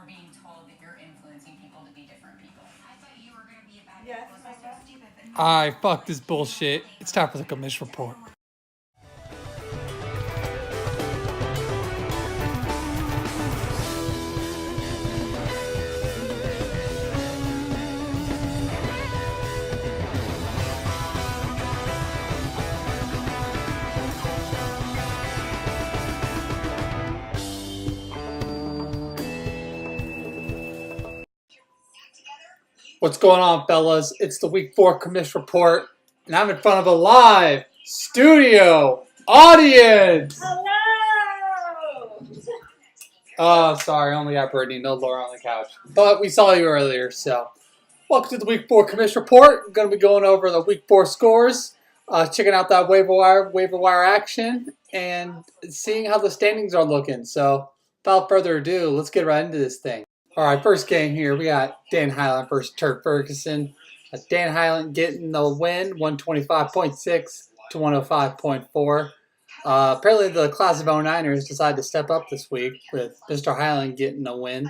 being told that you're influencing people to be different people. I thought you were going to be a bad Yes, Alright, fuck this bullshit. It's time for the Commish report. What's going on, fellas? It's the Week 4 Commish report, and I'm in front of a live studio audience! Hello! Oh, sorry, only got Brittany, no Laura on the couch. But we saw you earlier, so. Welcome to the Week 4 Commish report. I'm going to be going over the Week 4 scores, checking out that waiver wire action, and seeing how the standings are looking. So, without further ado, let's get right into this thing. All right, first game here, we got Dan Highland versus Turk Ferguson. Dan Highland getting the win, 125.6 to 105.4. Apparently, the class of 09ers decided to step up this week with Mr. Highland getting a win.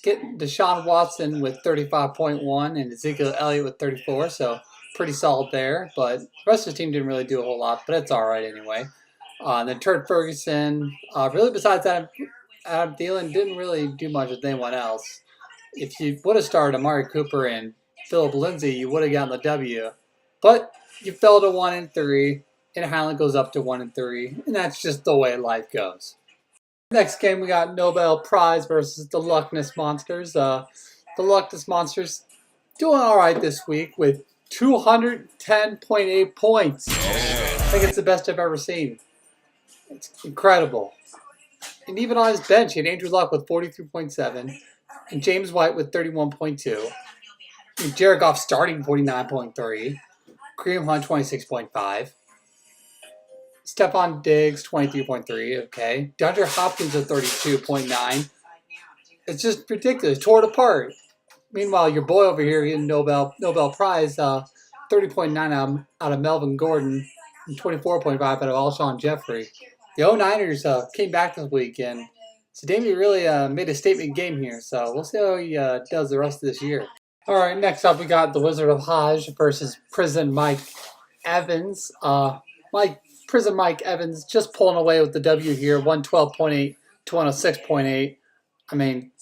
Getting Deshaun Watson with 35.1 and Ezekiel Elliott with 34, so pretty solid there. But the rest of the team didn't really do a whole lot, but it's all right anyway. And then Turk Ferguson, really besides that, Adam Thielen didn't really do much with anyone else. If you would have started Amari Cooper and Philip Lindsay, you would have gotten the W. But you fell to 1-3, and Highland goes up to 1-3, and that's just the way life goes. Next game, we got Nobel Prize versus the Luckless Monsters. The Luckless Monsters doing all right this week with 210.8 points. I think it's the best I've ever seen. It's incredible. And even on his bench, he had Andrew Luck with 43.7 and James White with 31.2. And Jared Goff starting 49.3. Kareem Hunt 26.5. Stephon Diggs 23.3. Okay. DeAndre Hopkins at 32.9. It's just ridiculous. Tore it apart. Meanwhile, your boy over here getting Nobel Prize, 30.9 out of Melvin Gordon and 24.5 out of Alshon Jeffrey. The 09ers came back this week, and Sadami really made a statement game here, so we'll see how he does the rest of this year. All right, next up we got the Wizard of Hajj versus Prison Mike Evans. Prison Mike Evans just pulling away with the W here, 112.8 to 106.8. I mean,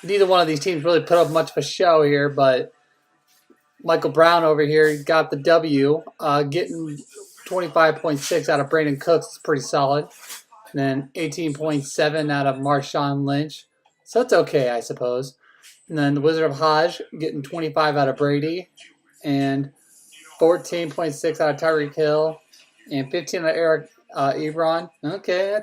neither one of these teams really put up much of a show here, but Michael Brown over here got the W, getting 25.6 out of Brandon Cooks is pretty solid. And then 18.7 out of Marshawn Lynch. So that's okay, I suppose. And then the Wizard of Hajj getting 25 out of Brady. And 14.6 out of Tyreek Hill. And 15 out of Eric Ebron. Okay,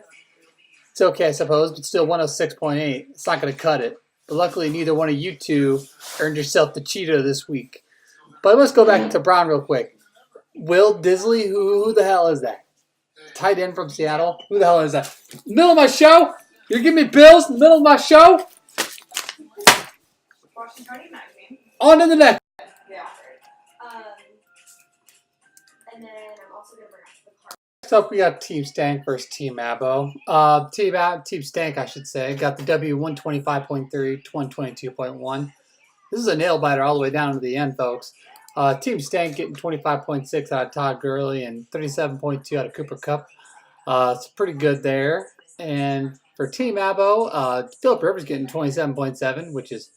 it's okay, I suppose, but still 106.8. It's not going to cut it. But luckily, neither one of you two earned yourself the Cheeto this week. But let's go back to Brown real quick. Will Disley, who the hell is that? Tight end from Seattle? Who the hell is that? Middle of my show? You're giving me bills in the middle of my show? On to the next. Yeah. And then I'm also going to bring up the card. Next up, we got Team Stank versus Team Abo. Team Stank, I should say, got the W 125.3 to 122.1. This is a nail biter all the way down to the end, folks. Team Stank getting 25.6 out of Todd Gurley and 37.2 out of Cooper Kupp. It's pretty good there. And for Team Abo, Philip Rivers getting 27.7, which is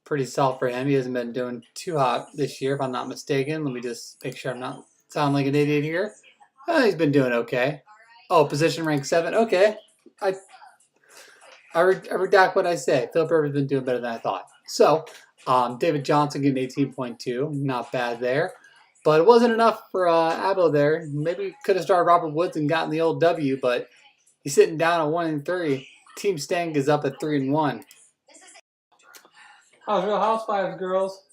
pretty solid for him. He hasn't been doing too hot this year, if I'm not mistaken. Let me just make sure I'm not sounding like an idiot here. He's been doing okay. Oh, position rank 7. Okay. I redact what I say. Philip Rivers has been doing better than I thought. So, David Johnson getting 18.2. Not bad there. But it wasn't enough for Abo there. Maybe could have started Robert Woods and gotten the old W, but he's sitting down at 1-3. Team Stank is up at 3-1. How's Real Housewives, girls?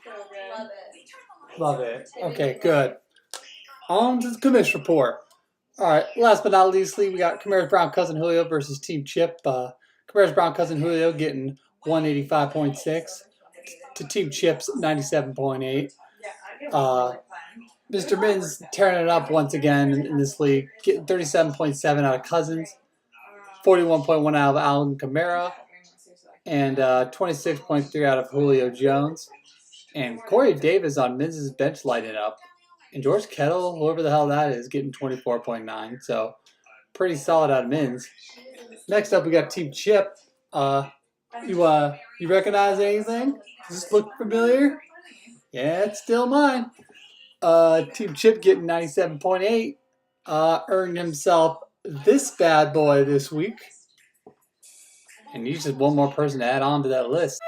Love it. Love it. Okay, good. On to the Commish report. All right, last but not least, we got Commish Brown Cousin Julio versus Team Chip. Commish Brown Cousin Julio getting 185.6 to Team Chip's 97.8. Mr. Min's tearing it up once again in this league, getting 37.7 out of Cousins, 41.1 out of Alvin Kamara, and 26.3 out of Julio Jones. And Corey Davis on Miz' bench lighting up. And George Kittle, whoever the hell that is, getting 24.9. So pretty solid out of Miz. Next up, we got Team Chip. You recognize anything? Does this look familiar? Yeah, it's still mine. Team Chip getting 97.8. Earned himself this bad boy this week. And he's just one more person to add on to that list.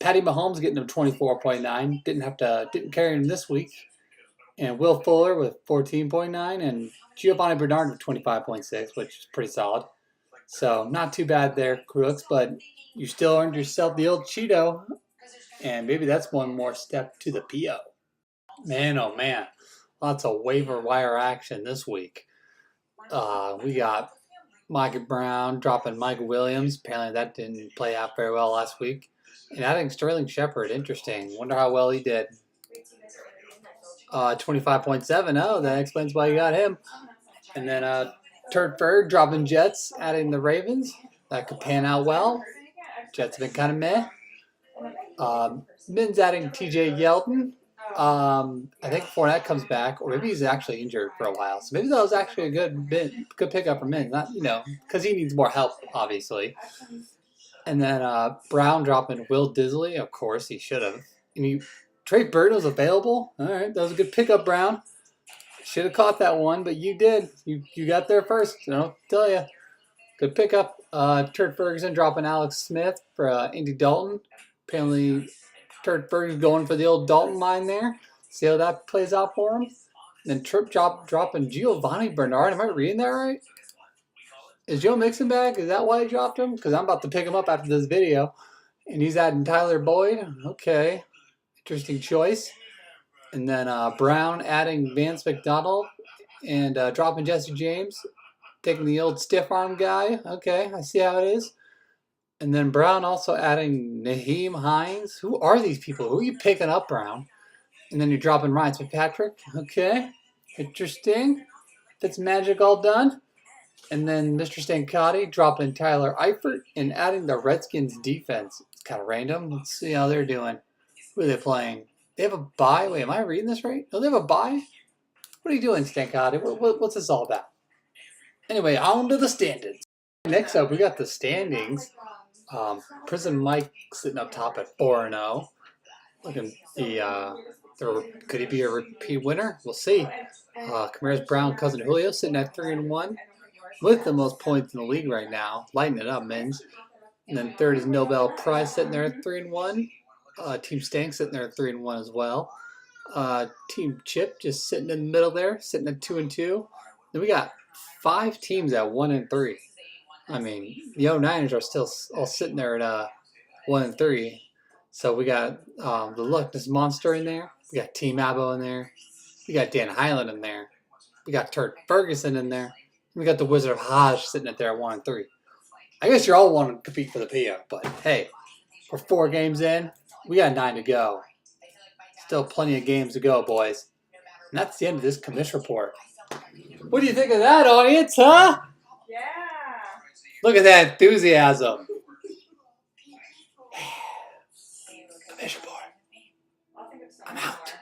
Patty Mahomes getting him 24.9. Didn't carry him this week. And Will Fuller with 14.9 and Giovanni Bernard with 25.6, which is pretty solid. So not too bad there, Crooks, but you still earned yourself the old Cheeto. And maybe that's one more step to the PO. Man, oh man. Lots of waiver wire action this week. We got Mike Brown dropping Mike Williams. Apparently that didn't play out very well last week. And adding Sterling Shepard. Interesting. Wonder how well he did. 25.7. Oh, that explains why you got him. And then Turd Bird dropping Jets, adding the Ravens. That could pan out well. Jets have been kind of meh. Min's adding TJ Yeldon. I think Fournette comes back, or maybe he's actually injured for a while. So maybe that was actually a good pickup for Min. Not, because he needs more help, obviously. And then Brown dropping Will Disley. Of course, he should have. Trey Burton was available. All right, that was a good pickup, Brown. Should have caught that one, but you did. You got there first. I'll tell you. Good pickup. Turd Ferguson dropping Alex Smith for Andy Dalton. Apparently, Turd Ferguson going for the old Dalton line there. See how that plays out for him. And then Trip dropping Giovanni Bernard. Am I reading that right? Is Joe Mixon back? Is that why he dropped him? Because I'm about to pick him up after this video. And he's adding Tyler Boyd. Okay. Interesting choice. And then Brown adding Vance McDonald and dropping Jesse James. Taking the old stiff arm guy. Okay, I see how it is. And then Brown also adding Naheem Hines. Who are these people? Who are you picking up, Brown? And then you're dropping Ryan Fitzpatrick. Okay, interesting. Fitzmagic all done. And then Mr. Stancati dropping Tyler Eifert and adding the Redskins defense. It's kind of random. Let's see how they're doing. Who are they playing? They have a bye? Wait, am I reading this right? No, they have a bye? What are you doing, Stancati? What's this all about? Anyway, on to the standings. Next up, we got the standings. Prison Mike sitting up top at 4-0. Looking could he be a repeat winner? We'll see. Camaras Brown, cousin Julio, sitting at 3-1 with the most points in the league right now. Lighting it up, men's. And then third is Nobel Prize sitting there at 3-1. Team Stank sitting there at 3-1 as well. Team Chip just sitting in the middle there, sitting at 2-2. Then we got 5 teams at 1-3. I mean, the 09ers are still all sitting there at 1-3. So we got the Loch Ness Monster in there. We got Team Abo in there. We got Dan Highland in there. We got Turd Ferguson in there. We got the Wizard of Hodge sitting at there at 1-3. I guess you're all wanting to compete for the PO, but hey, we're 4 games in. We got 9 to go. Still plenty of games to go, boys. And that's the end of this Commish report. What do you think of that, audience, huh? Yeah. Look at that enthusiasm. Commish report. I'm out.